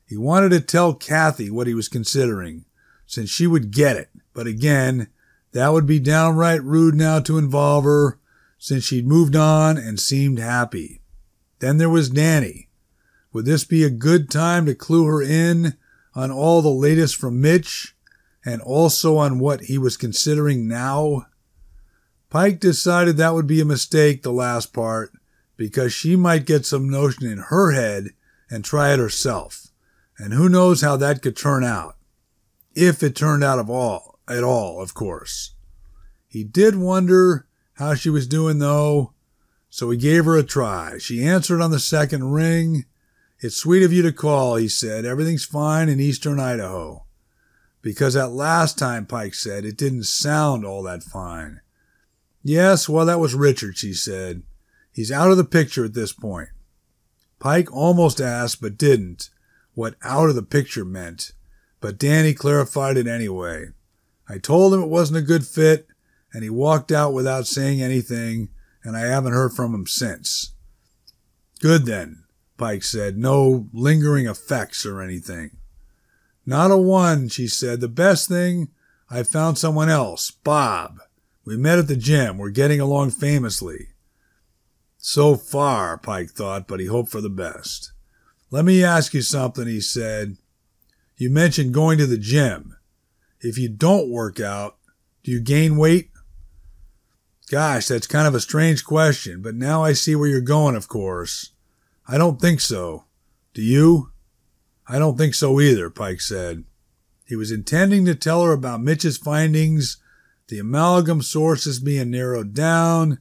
He wanted to tell Kathy what he was considering, since she would get it. But again, that would be downright rude now to involve her, since she'd moved on and seemed happy. Then there was Danny. Would this be a good time to clue her in on all the latest from Mitch, and also on what he was considering now? Pike decided that would be a mistake, the last part, because she might get some notion in her head and try it herself. And who knows how that could turn out. If it turned out at all, of course. He did wonder how she was doing, though, so he gave her a try. She answered on the second ring. "It's sweet of you to call," he said. "Everything's fine in eastern Idaho." Because that last time, Pike said, it didn't sound all that fine. "Yes, well, that was Richard," she said. "He's out of the picture at this point." Pike almost asked, but didn't, what out of the picture meant, but Danny clarified it anyway. "I told him it wasn't a good fit, and he walked out without saying anything, and I haven't heard from him since." "Good then," Pike said. "No lingering effects or anything." "Not a one," she said. "The best thing, I found someone else, Bob. We met at the gym. We're getting along famously." So far, Pike thought, but he hoped for the best. "Let me ask you something," he said. "You mentioned going to the gym. If you don't work out, do you gain weight?" "Gosh, that's kind of a strange question, but now I see where you're going, of course. I don't think so. Do you?" "I don't think so either," Pike said. He was intending to tell her about Mitch's findings, the amalgam sources being narrowed down,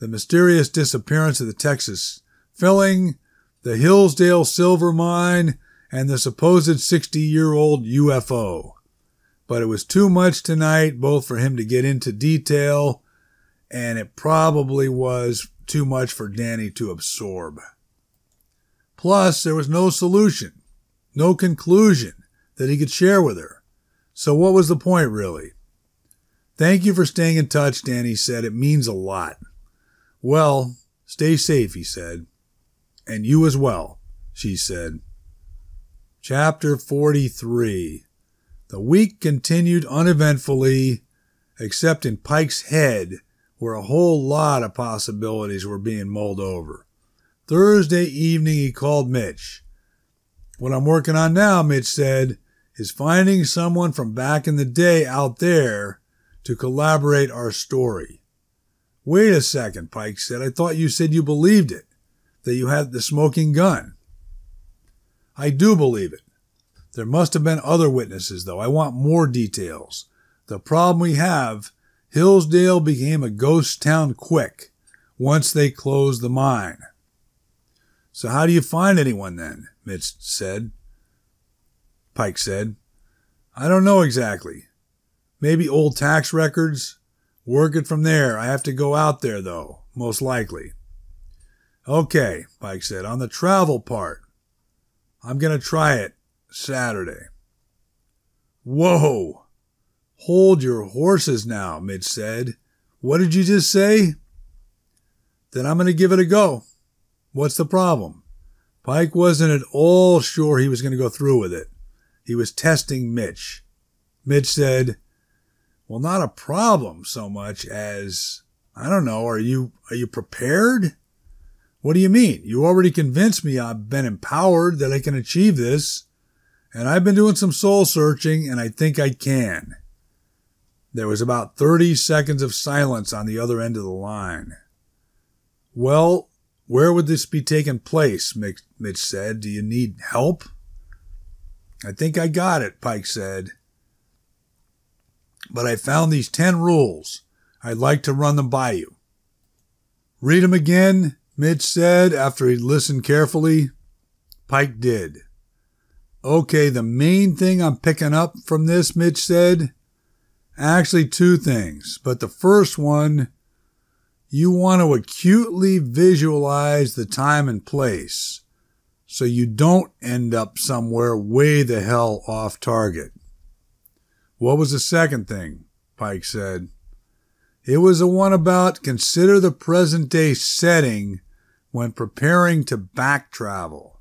the mysterious disappearance of the Texas filling, the Hillsdale silver mine, and the supposed 60-year-old UFO. But it was too much tonight, both for him to get into detail, and it probably was too much for Danny to absorb. Plus, there was no solution, no conclusion that he could share with her. So what was the point, really? "Thank you for staying in touch," Danny said. "It means a lot." "Well, stay safe," he said. "And you as well," she said. Chapter 43. The week continued uneventfully, except in Pike's head, where a whole lot of possibilities were being mulled over. Thursday evening, he called Mitch. "What I'm working on now," Mitch said, "is finding someone from back in the day out there to collaborate our story." "Wait a second," Pike said. "I thought you said you believed it, that you had the smoking gun." "I do believe it. There must have been other witnesses, though. I want more details. The problem we have, Hillsdale became a ghost town quick once they closed the mine." "So how do you find anyone then?" Pike said. "I don't know exactly. Maybe old tax records. Work it from there. I have to go out there, though, most likely." "Okay," Pike said. "On the travel part, I'm going to try it Saturday." "Whoa! Hold your horses now," Mitch said. "What did you just say?" "Then I'm going to give it a go. What's the problem?" Pike wasn't at all sure he was going to go through with it. He was testing Mitch. Mitch said, "Well, not a problem so much as, I don't know, are you prepared?" "What do you mean? You already convinced me I've been empowered, that I can achieve this, and I've been doing some soul searching, and I think I can." There was about 30 seconds of silence on the other end of the line. "Well, where would this be taking place?" Mitch said. "Do you need help?" "I think I got it," Pike said. "But I found these 10 rules. I'd like to run them by you." "Read them again," Mitch said after he'd listened carefully. Pike did. "Okay, the main thing I'm picking up from this," Mitch said. "Actually, 2 things, but the first one, you want to acutely visualize the time and place so you don't end up somewhere way the hell off target." "What was the second thing?" Pike said. "It was the one about consider the present day setting when preparing to back travel.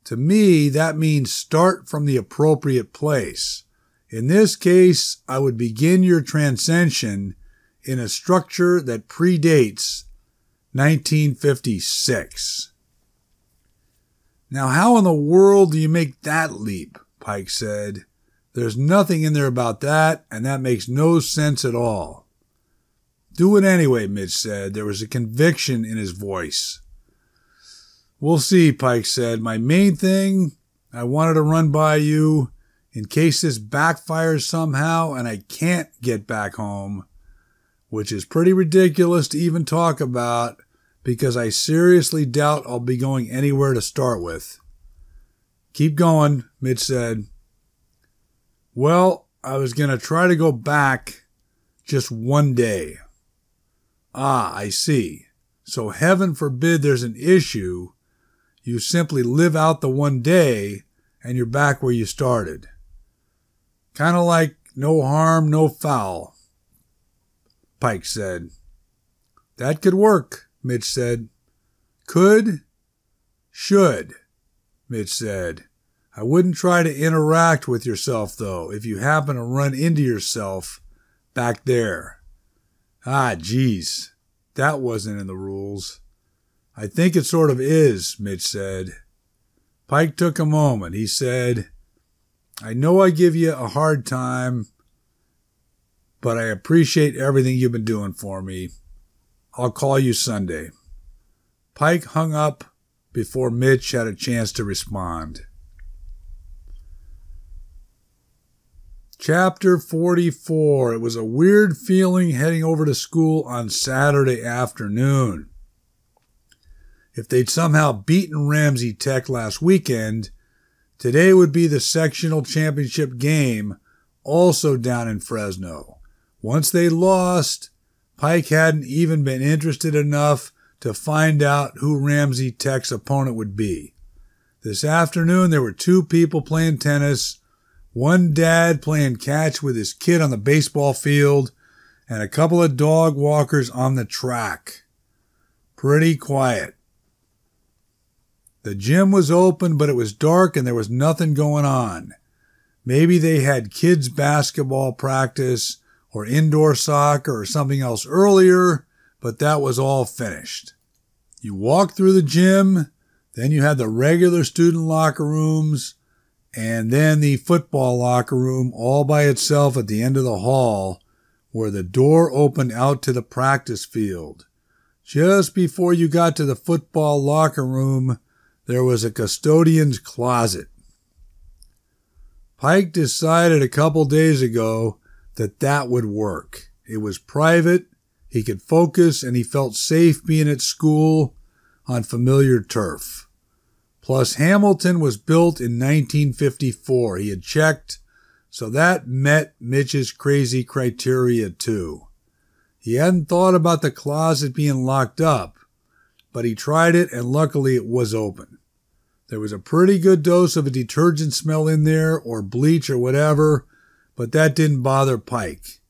To me, that means start from the appropriate place. In this case, I would begin your transcension in a structure that predates 1956. "Now, how in the world do you make that leap?" Pike said. "There's nothing in there about that, and that makes no sense at all." "Do it anyway," Mitch said. There was a conviction in his voice. "We'll see," Pike said. "My main thing I wanted to run by you, in case this backfires somehow and I can't get back home, which is pretty ridiculous to even talk about because I seriously doubt I'll be going anywhere to start with." "Keep going," Mitch said. "Well, I was going to try to go back just one day." "Ah, I see. So heaven forbid there's an issue. You simply live out the one day and you're back where you started. Kind of like no harm, no foul," Pike said. "That could work," Mitch said. "Could? Should," Mitch said. "I wouldn't try to interact with yourself, though, if you happen to run into yourself back there." "Ah, geez, that wasn't in the rules." "I think it sort of is," Mitch said. Pike took a moment. He said, "I know I give you a hard time, but I appreciate everything you've been doing for me. I'll call you Sunday." Pike hung up before Mitch had a chance to respond. Chapter 44. It was a weird feeling heading over to school on Saturday afternoon. If they'd somehow beaten Ramsey Tech last weekend, today would be the sectional championship game, also down in Fresno. Once they lost, Pike hadn't even been interested enough to find out who Ramsey Tech's opponent would be. This afternoon, there were 2 people playing tennis, one dad playing catch with his kid on the baseball field, and a couple of dog walkers on the track. Pretty quiet. The gym was open, but it was dark and there was nothing going on. Maybe they had kids' basketball practice or indoor soccer or something else earlier, but that was all finished. You walked through the gym, then you had the regular student locker rooms, and then the football locker room all by itself at the end of the hall, where the door opened out to the practice field. Just before you got to the football locker room, there was a custodian's closet. Pike decided a couple days ago that would work. It was private, he could focus, and he felt safe being at school on familiar turf. Plus, Hamilton was built in 1954. He had checked, so that met Mitch's crazy criteria too. He hadn't thought about the closet being locked up, but he tried it and luckily it was open. There was a pretty good dose of a detergent smell in there, or bleach or whatever, but that didn't bother Pike.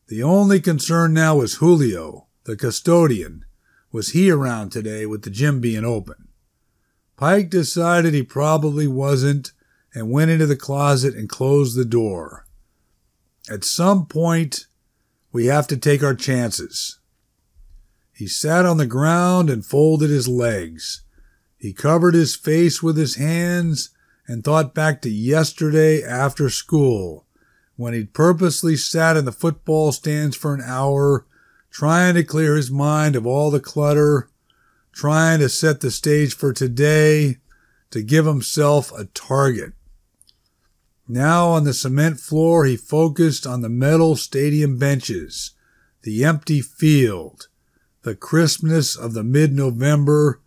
The only concern now was Julio, the custodian. Was he around today with the gym being open? Pike decided he probably wasn't and went into the closet and closed the door. At some point, we have to take our chances. He sat on the ground and folded his legs. He covered his face with his hands and thought back to yesterday after school, when he'd purposely sat in the football stands for an hour, trying to clear his mind of all the clutter, trying to set the stage for today, to give himself a target. Now on the cement floor, he focused on the metal stadium benches, the empty field, the crispness of the mid-November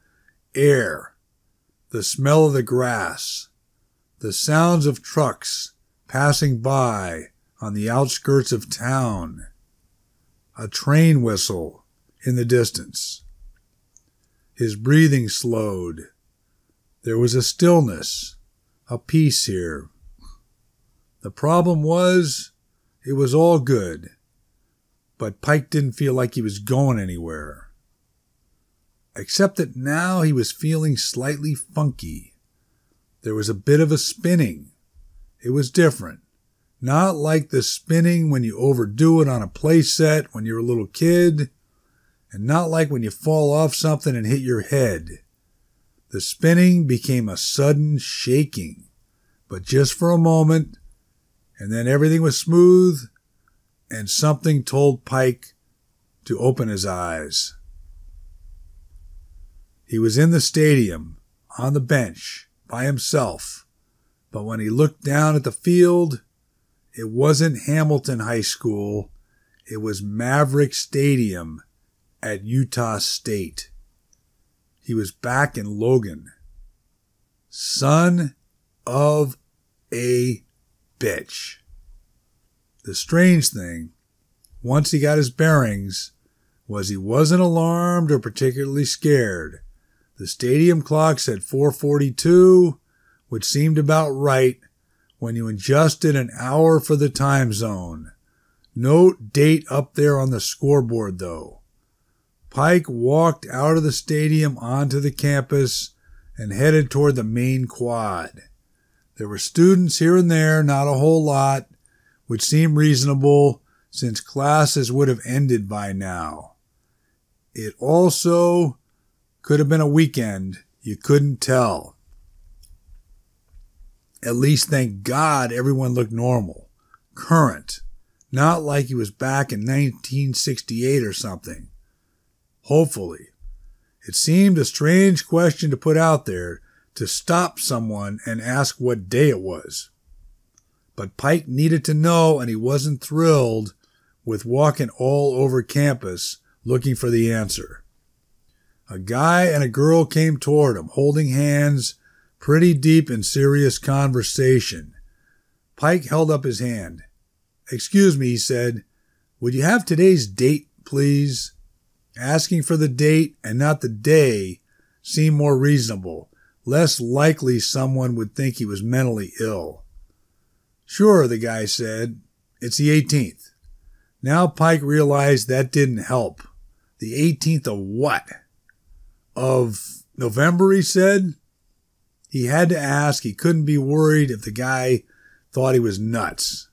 air, the smell of the grass, the sounds of trucks passing by on the outskirts of town, a train whistle in the distance. His breathing slowed. There was a stillness, a peace here. The problem was, it was all good, but Pike didn't feel like he was going anywhere. Except that now he was feeling slightly funky. There was a bit of a spinning. It was different. Not like the spinning when you overdo it on a play set when you're a little kid, and not like when you fall off something and hit your head. The spinning became a sudden shaking, but just for a moment, and then everything was smooth, and something told Pike to open his eyes. He was in the stadium, on the bench, by himself, but when he looked down at the field, it wasn't Hamilton High School, it was Maverick Stadium at Utah State. He was back in Logan. Son of a bitch. The strange thing, once he got his bearings, was he wasn't alarmed or particularly scared. The stadium clock said 4:42, which seemed about right when you adjusted an hour for the time zone. No date up there on the scoreboard, though. Pike walked out of the stadium onto the campus and headed toward the main quad. There were students here and there, not a whole lot, which seemed reasonable since classes would have ended by now. It also could have been a weekend. You couldn't tell. At least, thank God, everyone looked normal, current, not like he was back in 1968 or something. Hopefully. It seemed a strange question to put out there, to stop someone and ask what day it was. But Pike needed to know, and he wasn't thrilled with walking all over campus looking for the answer. A guy and a girl came toward him, holding hands, pretty deep in serious conversation. Pike held up his hand. "Excuse me," he said. "Would you have today's date, please?" Asking for the date and not the day seemed more reasonable. Less likely someone would think he was mentally ill. "Sure," the guy said. "It's the 18th. Now Pike realized that didn't help. The 18th of what? Of November, he said. He had to ask. He couldn't be worried if the guy thought he was nuts.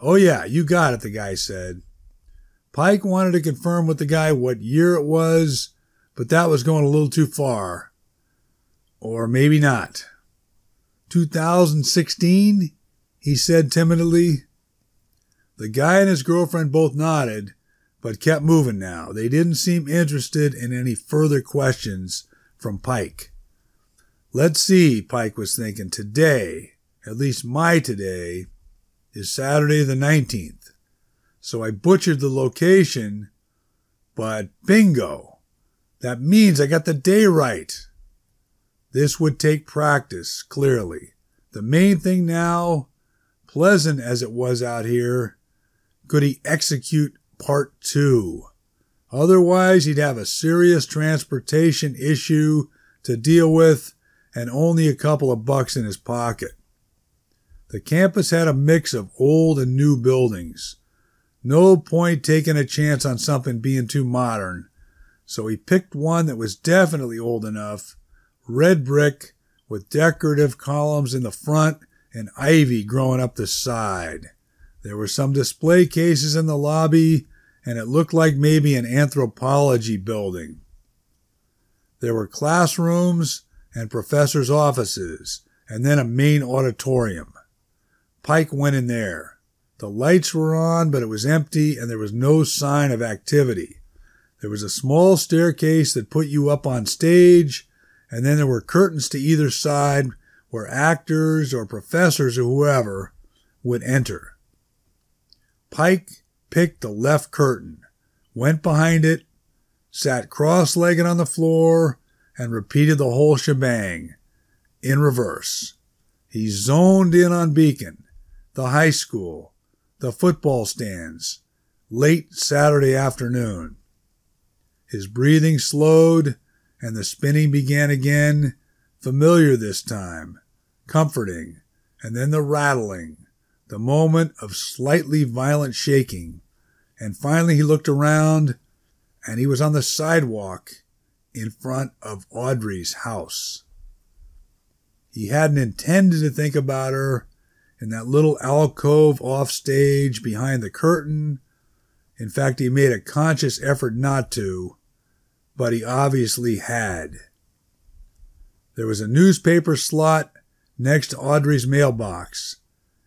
"Oh yeah, you got it," the guy said. Pike wanted to confirm with the guy what year it was, but that was going a little too far. Or maybe not. 2016? He said timidly. The guy and his girlfriend both nodded, but kept moving now. They didn't seem interested in any further questions from Pike. Let's see, Pike was thinking. Today, at least my today, is Saturday the 19th. So I butchered the location, but bingo. That means I got the day right. This would take practice, clearly. The main thing now, pleasant as it was out here, could he execute part 2? Otherwise, he'd have a serious transportation issue to deal with and only a couple of bucks in his pocket. The campus had a mix of old and new buildings. No point taking a chance on something being too modern, so he picked one that was definitely old enough, red brick with decorative columns in the front and ivy growing up the side. There were some display cases in the lobby, and it looked like maybe an anthropology building. There were classrooms and professors' offices, and then a main auditorium. Pike went in there. The lights were on, but it was empty, and there was no sign of activity. There was a small staircase that put you up on stage, and then there were curtains to either side where actors or professors or whoever would enter. Pike picked the left curtain, went behind it, sat cross-legged on the floor, and repeated the whole shebang in reverse. He zoned in on Beacon, the high school, the football stands, late Saturday afternoon. His breathing slowed, and the spinning began again, familiar this time, comforting, and then the rattling, the moment of slightly violent shaking, and finally he looked around, and he was on the sidewalk in front of Audrey's house. He hadn't intended to think about her in that little alcove off stage behind the curtain. In fact, he made a conscious effort not to, but he obviously had. There was a newspaper slot next to Audrey's mailbox,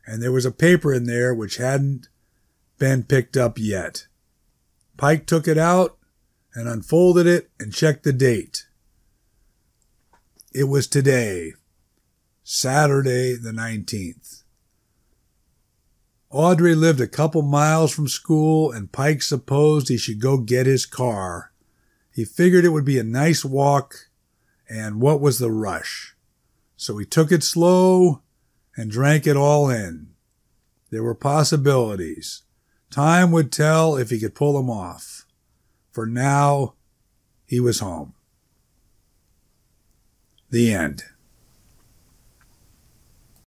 and there was a paper in there which hadn't been picked up yet. Pike took it out and unfolded it and checked the date. It was today, Saturday the 19th. Audrey lived a couple miles from school, and Pike supposed he should go get his car. He figured it would be a nice walk, and what was the rush? So he took it slow and drank it all in. There were possibilities. Time would tell if he could pull them off. For now, he was home. The end.